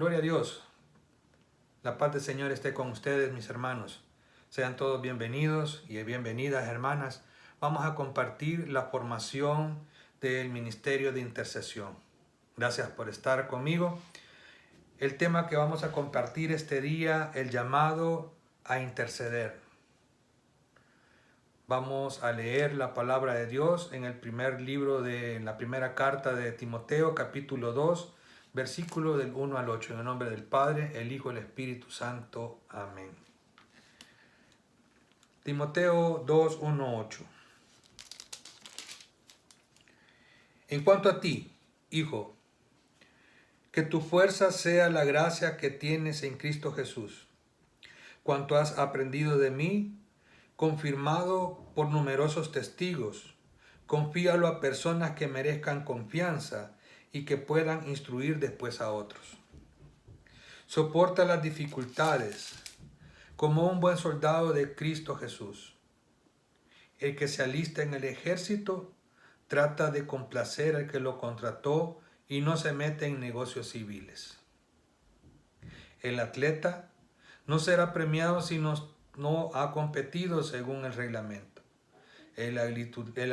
Gloria a Dios. La paz del Señor esté con ustedes, mis hermanos. Sean todos bienvenidos y bienvenidas, hermanas. Vamos a compartir la formación del Ministerio de Intercesión. Gracias por estar conmigo. El tema que vamos a compartir este día, el llamado a interceder. Vamos a leer la palabra de Dios en el primer libro de la primera carta de Timoteo, capítulo 2, versículo del 1 al 8. En el nombre del Padre, el Hijo y el Espíritu Santo. Amén. Timoteo 2, 1, 8. En cuanto a ti, hijo, que tu fuerza sea la gracia que tienes en Cristo Jesús. Cuanto has aprendido de mí, confirmado por numerosos testigos, confíalo a personas que merezcan confianza y que puedan instruir después a otros. Soporta las dificultades como un buen soldado de Cristo Jesús. El que se alista en el ejército trata de complacer al que lo contrató y no se mete en negocios civiles. El atleta no será premiado si no ha competido según el reglamento. El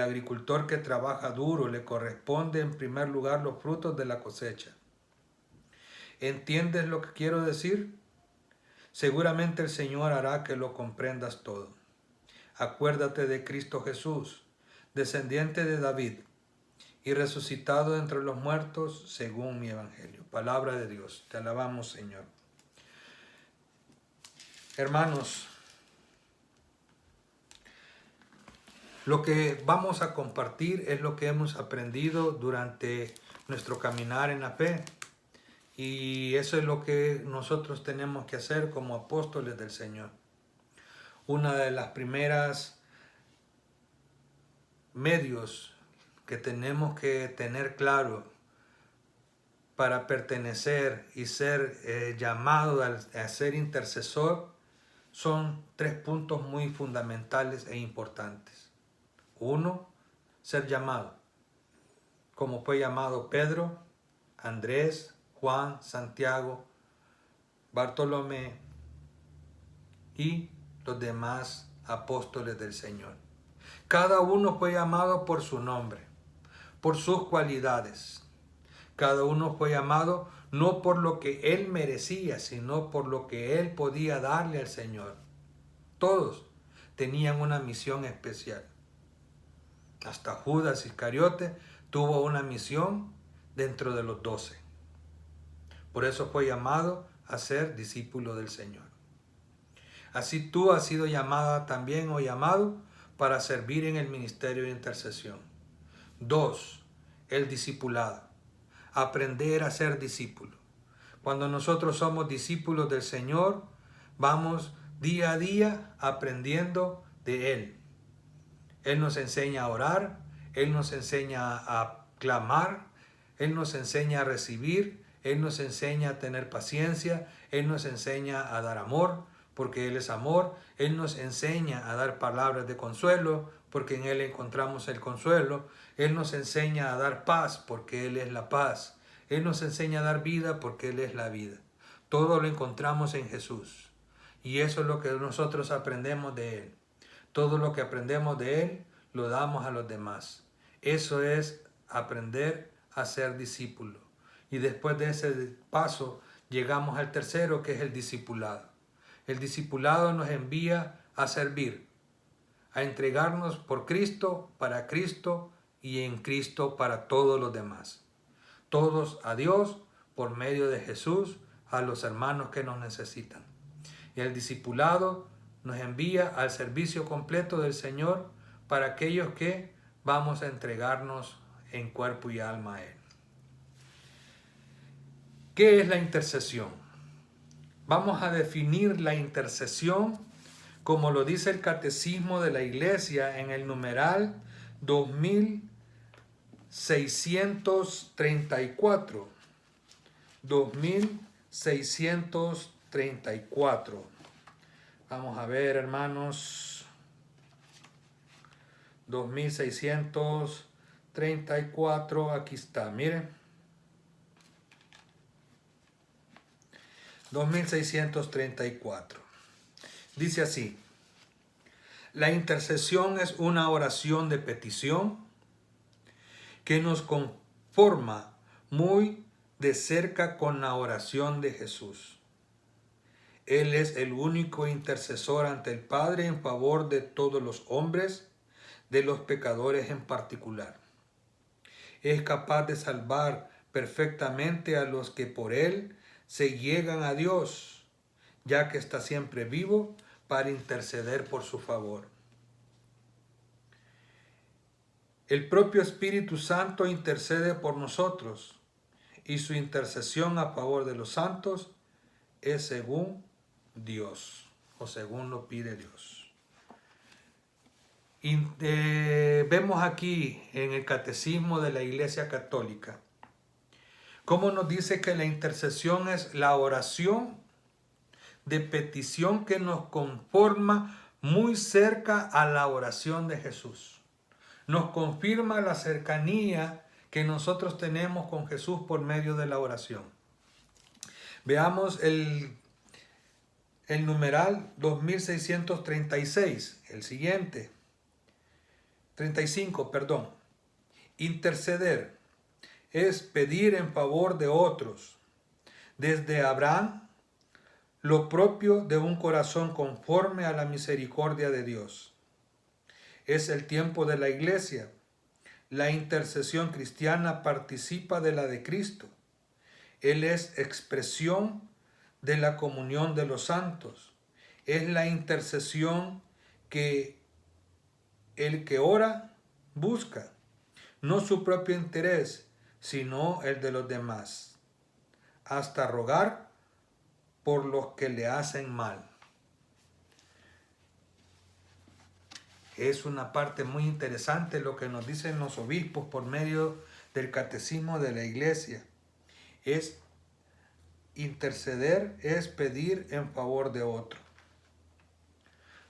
agricultor que trabaja duro le corresponde en primer lugar los frutos de la cosecha. ¿Entiendes lo que quiero decir? Seguramente el Señor hará que lo comprendas todo. Acuérdate de Cristo Jesús, descendiente de David y resucitado entre los muertos según mi evangelio. Palabra de Dios. Te alabamos, Señor. Hermanos, lo que vamos a compartir es lo que hemos aprendido durante nuestro caminar en la fe. Y eso es lo que nosotros tenemos que hacer como apóstoles del Señor. Una de las primeras medios que tenemos que tener claro para pertenecer y ser llamado a ser intercesor son 3 puntos muy fundamentales e importantes. 1, ser llamado, como fue llamado Pedro, Andrés, Juan, Santiago, Bartolomé y los demás apóstoles del Señor. Cada uno fue llamado por su nombre, por sus cualidades. Cada uno fue llamado no por lo que él merecía, sino por lo que él podía darle al Señor. Todos tenían una misión especial. Hasta Judas Iscariote tuvo una misión dentro de los 12. Por eso fue llamado a ser discípulo del Señor. Así tú has sido llamada también o llamado para servir en el ministerio de intercesión. 2, el discipulado. Aprender a ser discípulo. Cuando nosotros somos discípulos del Señor, vamos día a día aprendiendo de Él. Él nos enseña a orar, Él nos enseña a clamar, Él nos enseña a recibir, Él nos enseña a tener paciencia, Él nos enseña a dar amor, porque Él es amor, Él nos enseña a dar palabras de consuelo, porque en Él encontramos el consuelo, Él nos enseña a dar paz, porque Él es la paz, Él nos enseña a dar vida, porque Él es la vida. Todo lo encontramos en Jesús, y eso es lo que nosotros aprendemos de Él. Todo lo que aprendemos de Él, lo damos a los demás. Eso es aprender a ser discípulo. Y después de ese paso, llegamos al tercero, que es el discipulado. El discipulado nos envía a servir, a entregarnos por Cristo, para Cristo y en Cristo para todos los demás. Todos a Dios por medio de Jesús, a los hermanos que nos necesitan. Y el discipulado nos envía al servicio completo del Señor para aquellos que vamos a entregarnos en cuerpo y alma a Él. ¿Qué es la intercesión? Vamos a definir la intercesión como lo dice el Catecismo de la Iglesia en el numeral 2634. 2634. Vamos a ver, hermanos. 2634, aquí está, miren. 2634. Dice así: la intercesión es una oración de petición que nos conforma muy de cerca con la oración de Jesús. Él es el único intercesor ante el Padre en favor de todos los hombres, de los pecadores en particular. Es capaz de salvar perfectamente a los que por Él se llegan a Dios, ya que está siempre vivo para interceder por su favor. El propio Espíritu Santo intercede por nosotros y su intercesión a favor de los santos es según Dios o según lo pide Dios. Y vemos aquí en el Catecismo de la Iglesia Católica cómo nos dice que la intercesión es la oración de petición que nos conforma muy cerca a la oración de Jesús. Nos confirma la cercanía que nosotros tenemos con Jesús por medio de la oración. Veamos el numeral 2636, el siguiente. 35, perdón. Interceder es pedir en favor de otros. Desde Abraham, lo propio de un corazón conforme a la misericordia de Dios. Es el tiempo de la Iglesia. La intercesión cristiana participa de la de Cristo. Él es expresión de la comunión de los santos. Es la intercesión que el que ora busca, no su propio interés, sino el de los demás, hasta rogar por los que le hacen mal. Es una parte muy interesante lo que nos dicen los obispos por medio del catecismo de la Iglesia. Es interceder, es pedir en favor de otro.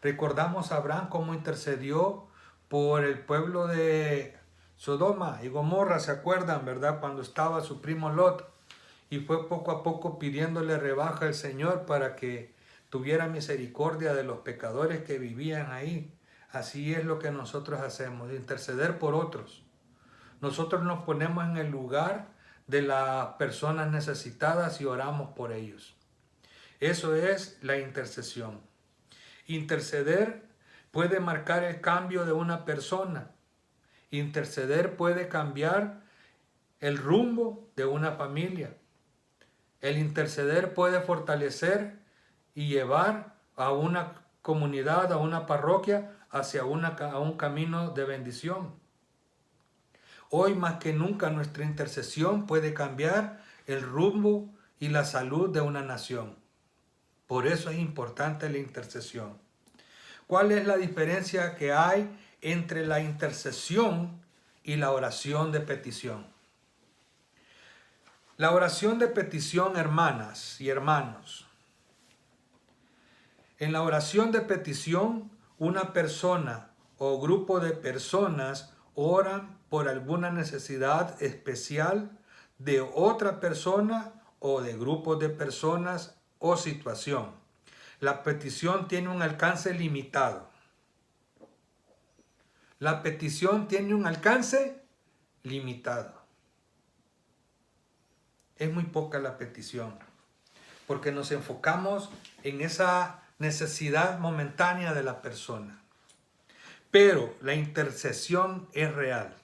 Recordamos a Abraham cómo intercedió por el pueblo de Sodoma y Gomorra, ¿se acuerdan, verdad? Cuando estaba su primo Lot y fue poco a poco pidiéndole rebaja al Señor para que tuviera misericordia de los pecadores que vivían ahí. Así es lo que nosotros hacemos, interceder por otros. Nosotros nos ponemos en el lugar de las personas necesitadas y oramos por ellos. Eso es la intercesión. Interceder puede marcar el cambio de una persona. Interceder puede cambiar el rumbo de una familia. El interceder puede fortalecer y llevar a una comunidad, a una parroquia, hacia a un camino de bendición. Hoy más que nunca nuestra intercesión puede cambiar el rumbo y la salud de una nación. Por eso es importante la intercesión. ¿Cuál es la diferencia que hay entre la intercesión y la oración de petición? La oración de petición, hermanas y hermanos. En la oración de petición, una persona o grupo de personas oran por alguna necesidad especial de otra persona o de grupos de personas o situación. La petición tiene un alcance limitado. La petición tiene un alcance limitado. Es muy poca la petición, porque nos enfocamos en esa necesidad momentánea de la persona. Pero la intercesión es real.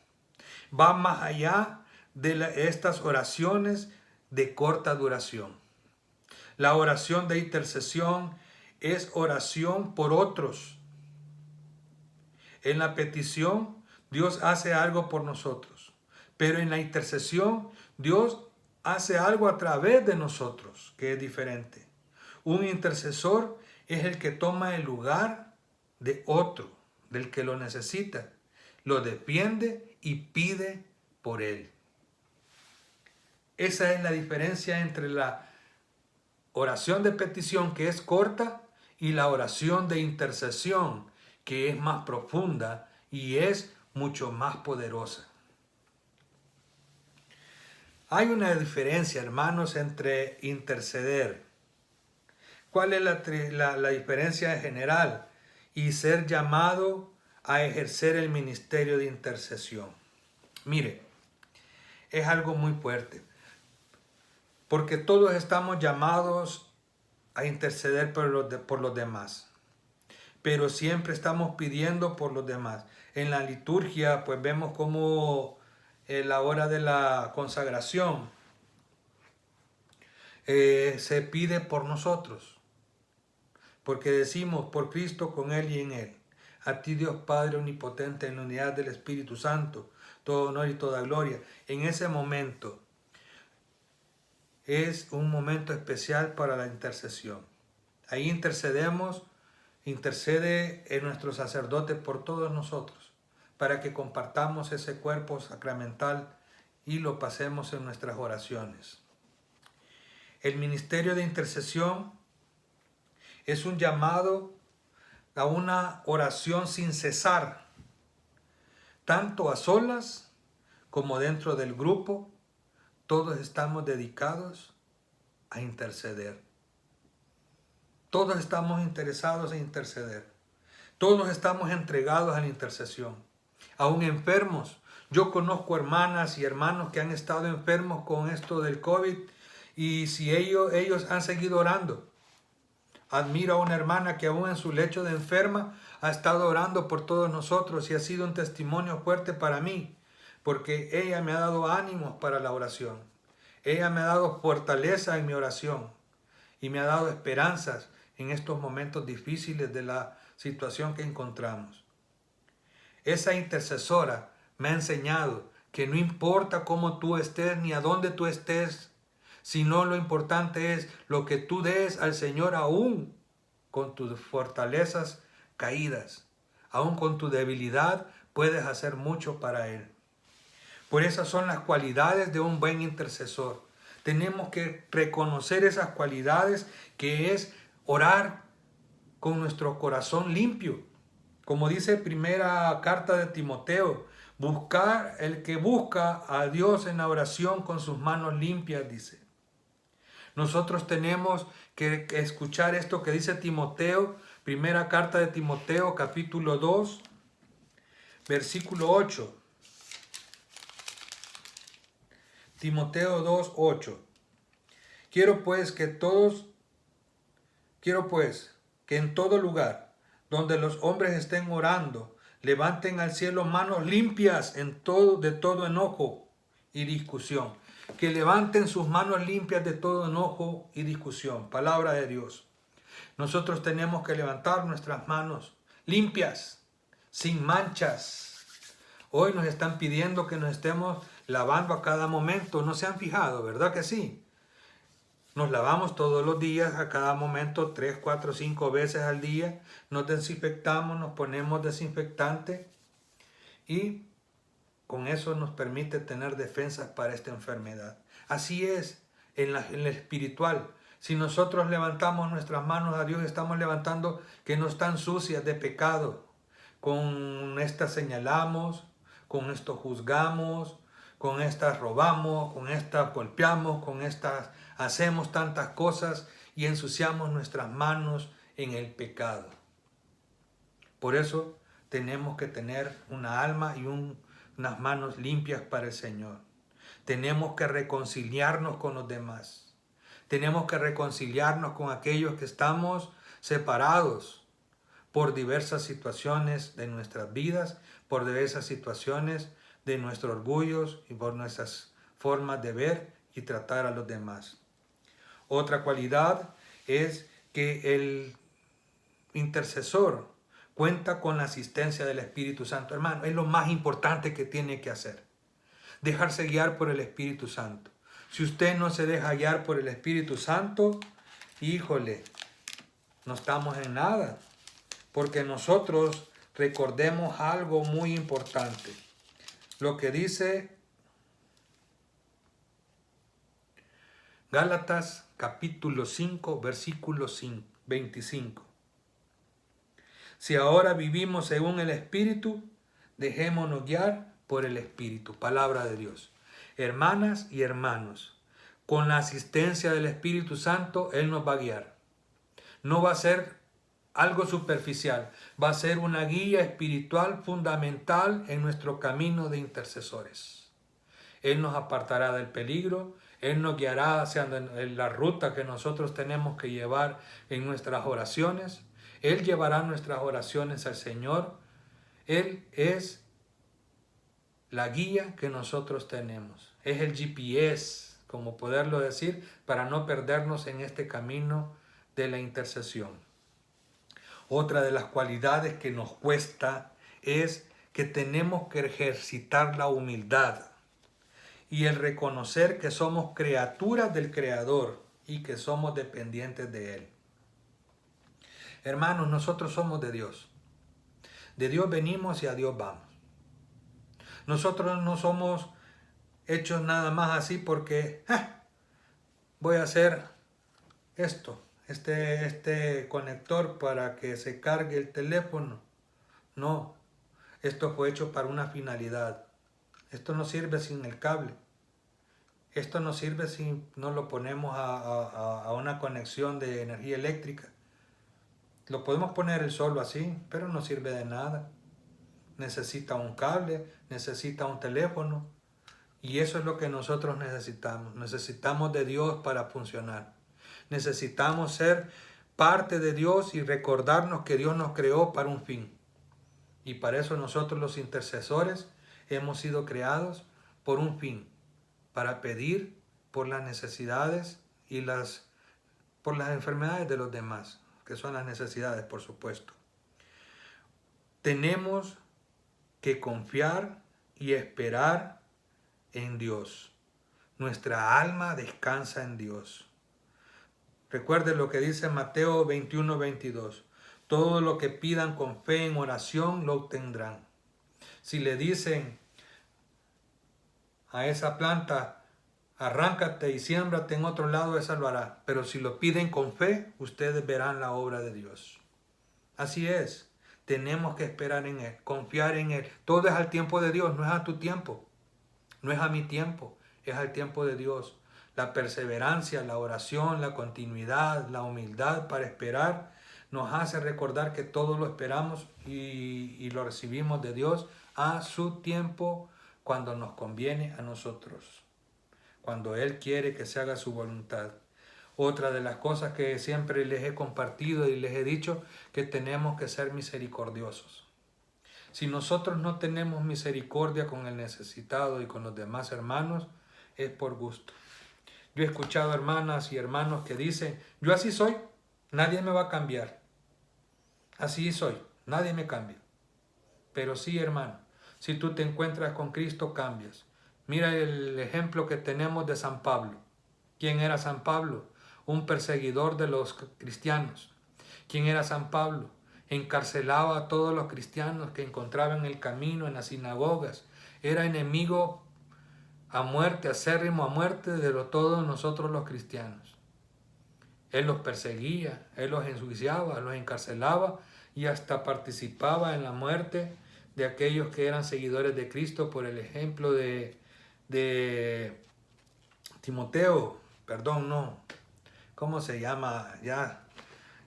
Va más allá de estas oraciones de corta duración. La oración de intercesión es oración por otros. En la petición, Dios hace algo por nosotros. Pero en la intercesión, Dios hace algo a través de nosotros, que es diferente. Un intercesor es el que toma el lugar de otro, del que lo necesita, lo defiende y pide por él. Esa es la diferencia entre la oración de petición, que es corta, y la oración de intercesión, que es más profunda y es mucho más poderosa. Hay una diferencia, hermanos, entre interceder ¿Cuál es la diferencia general? Y ser llamado a ejercer el ministerio de intercesión. Mire, es algo muy fuerte, porque todos estamos llamados a interceder por los demás, pero siempre estamos pidiendo por los demás. En la liturgia, pues vemos como en la hora de la consagración se pide por nosotros, porque decimos por Cristo, con Él y en Él. A ti, Dios Padre omnipotente, en la unidad del Espíritu Santo, todo honor y toda gloria. En ese momento es un momento especial para la intercesión. Ahí intercede en nuestro sacerdote por todos nosotros, para que compartamos ese cuerpo sacramental y lo pasemos en nuestras oraciones. El ministerio de intercesión es un llamado a una oración sin cesar, tanto a solas como dentro del grupo. Todos estamos dedicados a interceder. Todos estamos interesados en interceder. Todos estamos entregados a la intercesión. Aún enfermos. Yo conozco hermanas y hermanos que han estado enfermos con esto del COVID y si ellos han seguido orando. Admiro a una hermana que aún en su lecho de enferma ha estado orando por todos nosotros y ha sido un testimonio fuerte para mí, porque ella me ha dado ánimos para la oración. Ella me ha dado fortaleza en mi oración y me ha dado esperanzas en estos momentos difíciles de la situación que encontramos. Esa intercesora me ha enseñado que no importa cómo tú estés ni a dónde tú estés, sino lo importante es lo que tú des al Señor aún con tus fortalezas caídas, aún con tu debilidad puedes hacer mucho para Él. Por esas son las cualidades de un buen intercesor. Tenemos que reconocer esas cualidades, que es orar con nuestro corazón limpio. Como dice primera carta de Timoteo, el que busca a Dios en la oración con sus manos limpias, dice. Nosotros tenemos que escuchar esto que dice Timoteo, primera carta de Timoteo, capítulo 2, versículo 8. Timoteo 2, 8. Quiero pues que en todo lugar donde los hombres estén orando, levanten al cielo manos limpias de todo enojo y discusión. Que levanten sus manos limpias de todo enojo y discusión. Palabra de Dios. Nosotros tenemos que levantar nuestras manos limpias, sin manchas. Hoy nos están pidiendo que nos estemos lavando a cada momento. ¿No se han fijado, verdad que sí? Nos lavamos todos los días, a cada momento, 3, 4, 5 veces al día. Nos desinfectamos, nos ponemos desinfectante y con eso nos permite tener defensas para esta enfermedad. Así es en el espiritual. Si nosotros levantamos nuestras manos a Dios, estamos levantando que no están sucias de pecado. Con estas señalamos, con esto juzgamos, con estas robamos, con estas golpeamos, con estas hacemos tantas cosas y ensuciamos nuestras manos en el pecado. Por eso tenemos que tener una alma y unas manos limpias para el Señor. Tenemos que reconciliarnos con los demás. Tenemos que reconciliarnos con aquellos que estamos separados por diversas situaciones de nuestras vidas, por diversas situaciones de nuestros orgullos y por nuestras formas de ver y tratar a los demás. Otra cualidad es que el intercesor cuenta con la asistencia del Espíritu Santo. Hermano, es lo más importante que tiene que hacer. Dejarse guiar por el Espíritu Santo. Si usted no se deja guiar por el Espíritu Santo, híjole, no estamos en nada. Porque nosotros recordemos algo muy importante. Lo que dice Gálatas capítulo 5, versículo 25. Si ahora vivimos según el Espíritu, dejémonos guiar por el Espíritu. Palabra de Dios. Hermanas y hermanos, con la asistencia del Espíritu Santo, Él nos va a guiar. No va a ser algo superficial, va a ser una guía espiritual fundamental en nuestro camino de intercesores. Él nos apartará del peligro, Él nos guiará hacia la ruta que nosotros tenemos que llevar en nuestras oraciones. Él llevará nuestras oraciones al Señor. Él es la guía que nosotros tenemos. Es el GPS, como poderlo decir, para no perdernos en este camino de la intercesión. Otra de las cualidades que nos cuesta es que tenemos que ejercitar la humildad y el reconocer que somos criaturas del Creador y que somos dependientes de Él. Hermanos, nosotros somos de Dios. De Dios venimos y a Dios vamos. Nosotros no somos hechos nada más así porque voy a hacer esto, este conector para que se cargue el teléfono. No, esto fue hecho para una finalidad. Esto no sirve sin el cable. Esto no sirve si no lo ponemos a una conexión de energía eléctrica. Lo podemos poner solo así, pero no sirve de nada. Necesita un cable, necesita un teléfono. Y eso es lo que nosotros necesitamos. Necesitamos de Dios para funcionar. Necesitamos ser parte de Dios y recordarnos que Dios nos creó para un fin. Y para eso nosotros los intercesores hemos sido creados por un fin. Para pedir por las necesidades y por las enfermedades de los demás, que son las necesidades, por supuesto. Tenemos que confiar y esperar en Dios. Nuestra alma descansa en Dios. Recuerde lo que dice Mateo 21:22. Todo lo que pidan con fe en oración lo obtendrán. Si le dicen a esa planta, arráncate y siémbrate en otro lado, esa lo hará. Pero si lo piden con fe, ustedes verán la obra de Dios. Así es. Tenemos que esperar en Él, confiar en Él. Todo es al tiempo de Dios, no es a tu tiempo. No es a mi tiempo, es al tiempo de Dios. La perseverancia, la oración, la continuidad, la humildad para esperar nos hace recordar que todo lo esperamos y lo recibimos de Dios a su tiempo, cuando nos conviene a nosotros, cuando Él quiere que se haga su voluntad. Otra de las cosas que siempre les he compartido y les he dicho, que tenemos que ser misericordiosos. Si nosotros no tenemos misericordia con el necesitado y con los demás hermanos, es por gusto. Yo he escuchado hermanas y hermanos que dicen, yo así soy, nadie me va a cambiar. Así soy, nadie me cambia. Pero sí, hermano, si tú te encuentras con Cristo, cambias. Mira el ejemplo que tenemos de San Pablo. ¿Quién era San Pablo? Un perseguidor de los cristianos. ¿Quién era San Pablo? Encarcelaba a todos los cristianos que encontraba en el camino, en las sinagogas. Era enemigo a muerte, acérrimo a muerte de todos nosotros los cristianos. Él los perseguía, él los enjuiciaba, los encarcelaba y hasta participaba en la muerte de aquellos que eran seguidores de Cristo, por el ejemplo de Timoteo, perdón, no, ¿cómo se llama? Ya,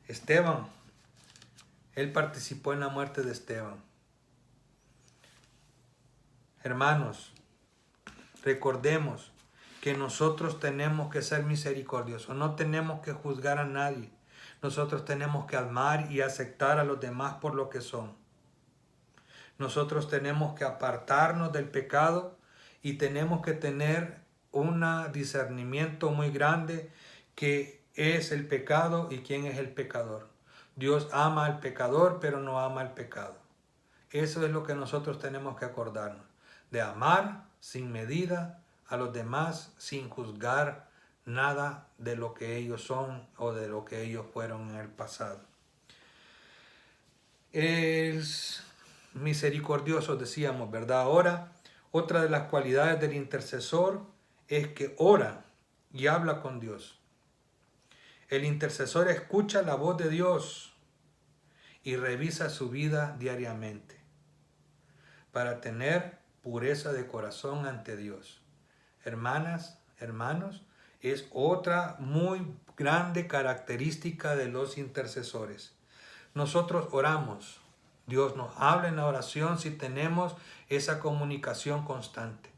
Esteban. Él participó en la muerte de Esteban. Hermanos, recordemos que nosotros tenemos que ser misericordiosos, no tenemos que juzgar a nadie. Nosotros tenemos que amar y aceptar a los demás por lo que son. Nosotros tenemos que apartarnos del pecado y tenemos que tener un discernimiento muy grande que es el pecado y quién es el pecador. Dios ama al pecador, pero no ama al pecado. Eso es lo que nosotros tenemos que acordarnos, de amar sin medida a los demás, sin juzgar nada de lo que ellos son o de lo que ellos fueron en el pasado. Es misericordioso, decíamos, ¿verdad? Ahora, otra de las cualidades del intercesor es que ora y habla con Dios. El intercesor escucha la voz de Dios y revisa su vida diariamente para tener pureza de corazón ante Dios. Hermanas, hermanos, es otra muy grande característica de los intercesores. Nosotros oramos. Dios nos habla en la oración si tenemos esa comunicación constante.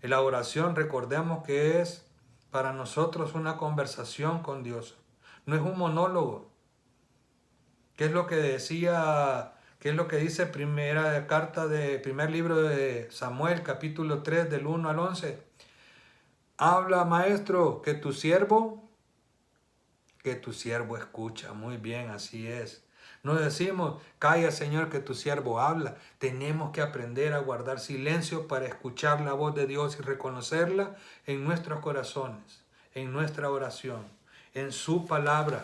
En la oración, recordemos que es para nosotros una conversación con Dios. No es un monólogo. ¿Qué es lo que decía, qué es lo que dice primer libro de Samuel, capítulo 3, del 1 al 11? Habla, maestro, que tu siervo escucha. Muy bien, así es. No decimos, calla, Señor, que tu siervo habla. Tenemos que aprender a guardar silencio para escuchar la voz de Dios y reconocerla en nuestros corazones, en nuestra oración, en su palabra.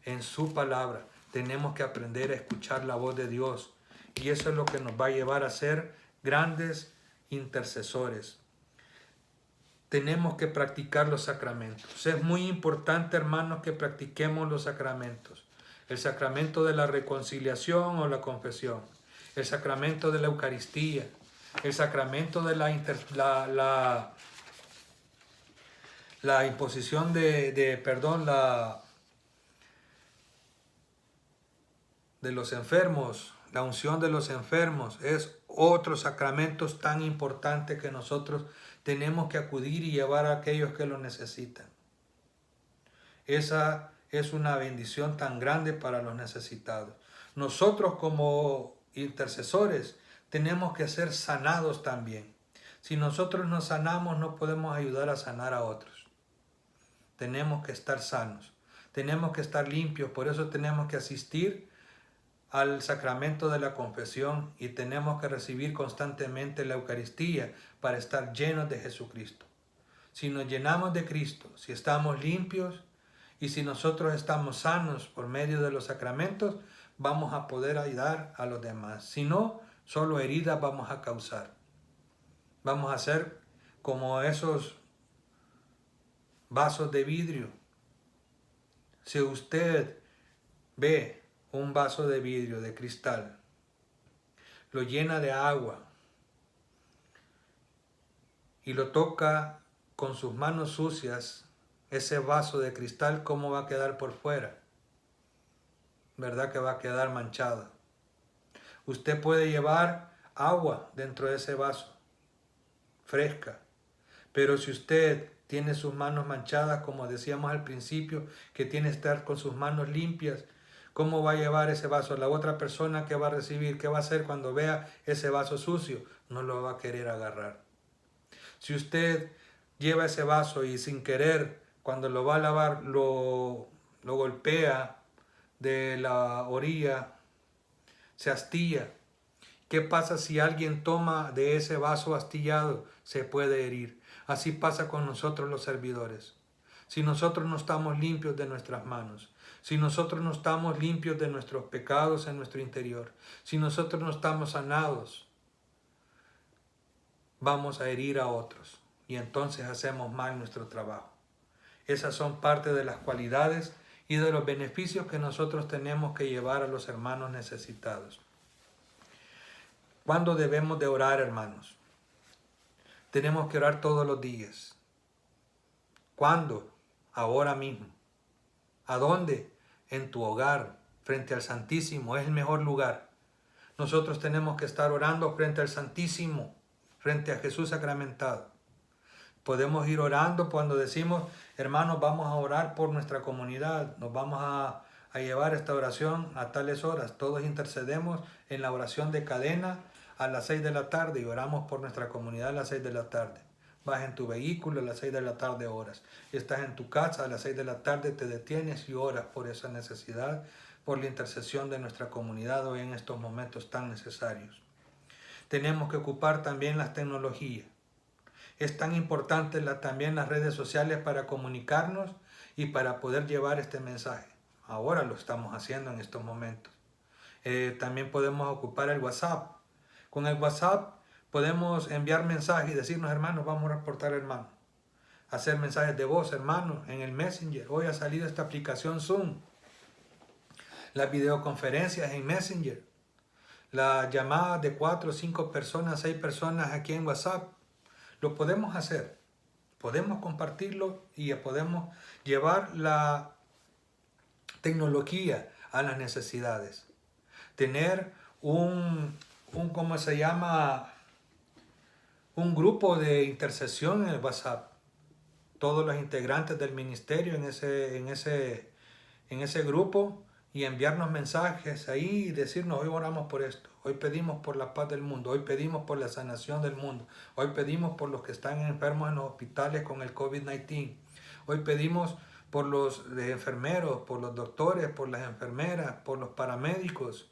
En su palabra. Tenemos que aprender a escuchar la voz de Dios. Y eso es lo que nos va a llevar a ser grandes intercesores. Tenemos que practicar los sacramentos. Es muy importante, hermanos, que practiquemos los sacramentos. El sacramento de la reconciliación o la confesión. El sacramento de la Eucaristía. El sacramento de la imposición de los enfermos, la unción de los enfermos, es otro sacramento tan importante que nosotros tenemos que acudir y llevar a aquellos que lo necesitan. Esa es una bendición tan grande para los necesitados. Nosotros como intercesores tenemos que ser sanados también. Si nosotros nos sanamos, no podemos ayudar a sanar a otros. Tenemos que estar sanos, tenemos que estar limpios, por eso tenemos que asistir al sacramento de la confesión y tenemos que recibir constantemente la Eucaristía para estar llenos de Jesucristo. Si nos llenamos de Cristo, si estamos limpios y si nosotros estamos sanos por medio de los sacramentos, vamos a poder ayudar a los demás. Si no, solo heridas vamos a causar. Vamos a ser como esos vasos de vidrio. Si usted ve un vaso de vidrio, de cristal, lo llena de agua y lo toca con sus manos sucias, ese vaso de cristal, ¿cómo va a quedar por fuera? ¿Verdad que va a quedar manchado? Usted puede llevar agua dentro de ese vaso, fresca, pero si usted tiene sus manos manchadas, como decíamos al principio, que tiene que estar con sus manos limpias, ¿cómo va a llevar ese vaso? La otra persona que va a recibir, ¿qué va a hacer cuando vea ese vaso sucio? No lo va a querer agarrar. Si usted lleva ese vaso y sin querer, cuando lo va a lavar, lo golpea de la orilla, se astilla. ¿Qué pasa si alguien toma de ese vaso astillado? Se puede herir. Así pasa con nosotros los servidores. Si nosotros no estamos limpios de nuestras manos, si nosotros no estamos limpios de nuestros pecados en nuestro interior, si nosotros no estamos sanados, vamos a herir a otros y entonces hacemos mal nuestro trabajo. Esas son parte de las cualidades y de los beneficios que nosotros tenemos que llevar a los hermanos necesitados. ¿Cuándo debemos de orar, hermanos? Tenemos que orar todos los días. ¿Cuándo? Ahora mismo. ¿A dónde? En tu hogar, frente al Santísimo. Es el mejor lugar. Nosotros tenemos que estar orando frente al Santísimo, frente a Jesús sacramentado. Podemos ir orando cuando decimos, hermanos, vamos a orar por nuestra comunidad. Nos vamos a llevar esta oración a tales horas. Todos intercedemos en la oración de cadena a las 6 de la tarde y oramos por nuestra comunidad a las 6 de la tarde. Vas en tu vehículo a las 6 de la tarde, oras. Estás en tu casa a las 6 de la tarde, te detienes y oras por esa necesidad, por la intercesión de nuestra comunidad hoy en estos momentos tan necesarios. Tenemos que ocupar también las tecnologías. Es tan importante también las redes sociales para comunicarnos y para poder llevar este mensaje. Ahora lo estamos haciendo en estos momentos. También podemos ocupar el WhatsApp. Con el WhatsApp podemos enviar mensajes y decirnos, hermanos, vamos a reportar, hermano. Hacer mensajes de voz, hermano, en el Messenger. Hoy ha salido esta aplicación Zoom. Las videoconferencias en Messenger. Las llamadas de 4, 5 personas, 6 personas aquí en WhatsApp. Lo podemos hacer. Podemos compartirlo y podemos llevar la tecnología a las necesidades. Tener ¿cómo se llama? Un grupo de intercesión en el WhatsApp. Todos los integrantes del ministerio en ese grupo, y enviarnos mensajes ahí y decirnos: hoy oramos por esto, hoy pedimos por la paz del mundo, hoy pedimos por la sanación del mundo, hoy pedimos por los que están enfermos en los hospitales con el COVID-19, hoy pedimos por los enfermeros, por los doctores, por las enfermeras, por los paramédicos,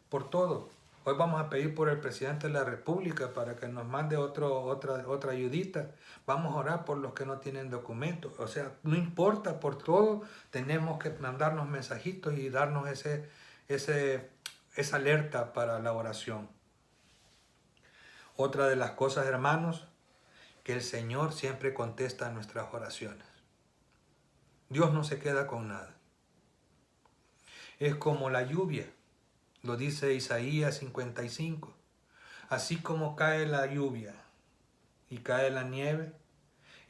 por todo. Hoy vamos a pedir por el presidente de la República para que nos mande otra ayudita. Vamos a orar por los que no tienen documentos. O sea, no importa, por todo tenemos que mandarnos mensajitos y darnos esa alerta para la oración. Otra de las cosas, hermanos, que el Señor siempre contesta nuestras oraciones. Dios no se queda con nada. Es como la lluvia. Lo dice Isaías 55. Así como cae la lluvia y cae la nieve,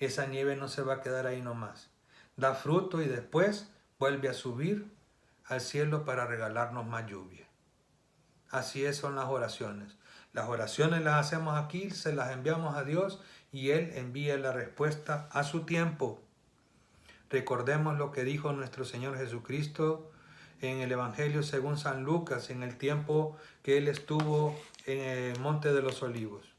esa nieve no se va a quedar ahí nomás. Da fruto y después vuelve a subir al cielo para regalarnos más lluvia. Así son las oraciones. Las oraciones las hacemos aquí, se las enviamos a Dios y Él envía la respuesta a su tiempo. Recordemos lo que dijo nuestro Señor Jesucristo en el Evangelio según San Lucas, en el tiempo que Él estuvo en el Monte de los Olivos.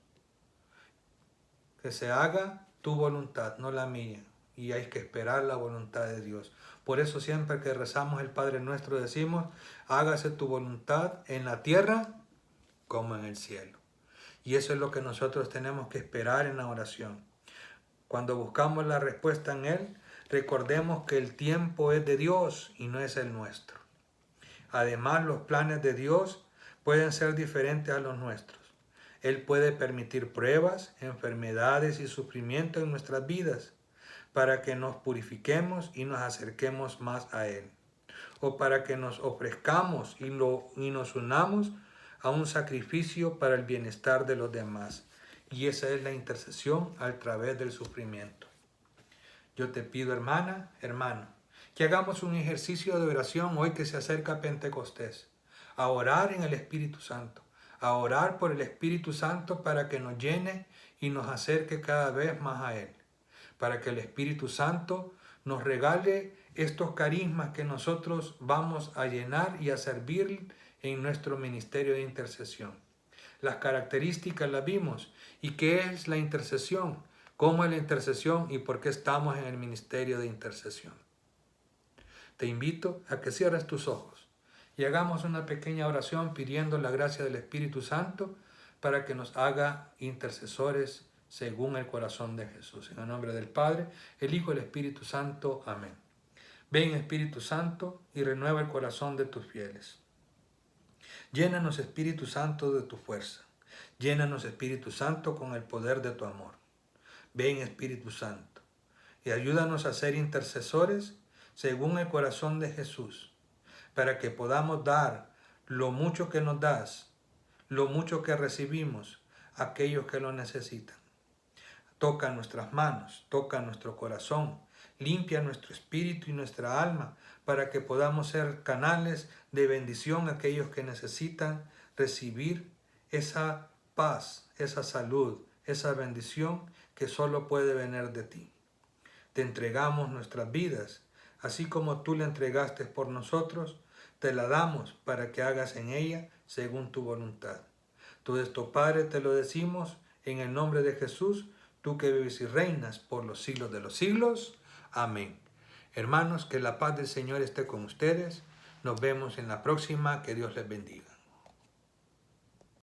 Que se haga tu voluntad, no la mía. Y hay que esperar la voluntad de Dios. Por eso siempre que rezamos el Padre Nuestro decimos: hágase tu voluntad en la tierra como en el cielo. Y eso es lo que nosotros tenemos que esperar en la oración. Cuando buscamos la respuesta en Él, recordemos que el tiempo es de Dios y no es el nuestro. Además, los planes de Dios pueden ser diferentes a los nuestros. Él puede permitir pruebas, enfermedades y sufrimiento en nuestras vidas para que nos purifiquemos y nos acerquemos más a Él. O para que nos ofrezcamos y nos unamos a un sacrificio para el bienestar de los demás. Y esa es la intercesión a través del sufrimiento. Yo te pido, hermana, hermano, que hagamos un ejercicio de oración hoy que se acerca Pentecostés, a orar en el Espíritu Santo, a orar por el Espíritu Santo para que nos llene y nos acerque cada vez más a Él, para que el Espíritu Santo nos regale estos carismas que nosotros vamos a llenar y a servir en nuestro ministerio de intercesión. Las características las vimos. ¿Y qué es la intercesión? ¿Cómo es la intercesión y por qué estamos en el ministerio de intercesión? Te invito a que cierres tus ojos y hagamos una pequeña oración pidiendo la gracia del Espíritu Santo para que nos haga intercesores según el corazón de Jesús. En el nombre del Padre, el Hijo y el Espíritu Santo. Amén. Ven, Espíritu Santo, y renueva el corazón de tus fieles. Llénanos, Espíritu Santo, de tu fuerza. Llénanos, Espíritu Santo, con el poder de tu amor. Ven, Espíritu Santo, y ayúdanos a ser intercesores según el corazón de Jesús, para que podamos dar lo mucho que nos das, lo mucho que recibimos a aquellos que lo necesitan. Toca nuestras manos, toca nuestro corazón, limpia nuestro espíritu y nuestra alma, para que podamos ser canales de bendición a aquellos que necesitan recibir esa paz, esa salud, esa bendición que solo puede venir de ti. Te entregamos nuestras vidas, así como tú la entregaste por nosotros, te la damos para que hagas en ella según tu voluntad. Todo esto, Padre, te lo decimos en el nombre de Jesús, tú que vives y reinas por los siglos de los siglos. Amén. Hermanos, que la paz del Señor esté con ustedes. Nos vemos en la próxima. Que Dios les bendiga.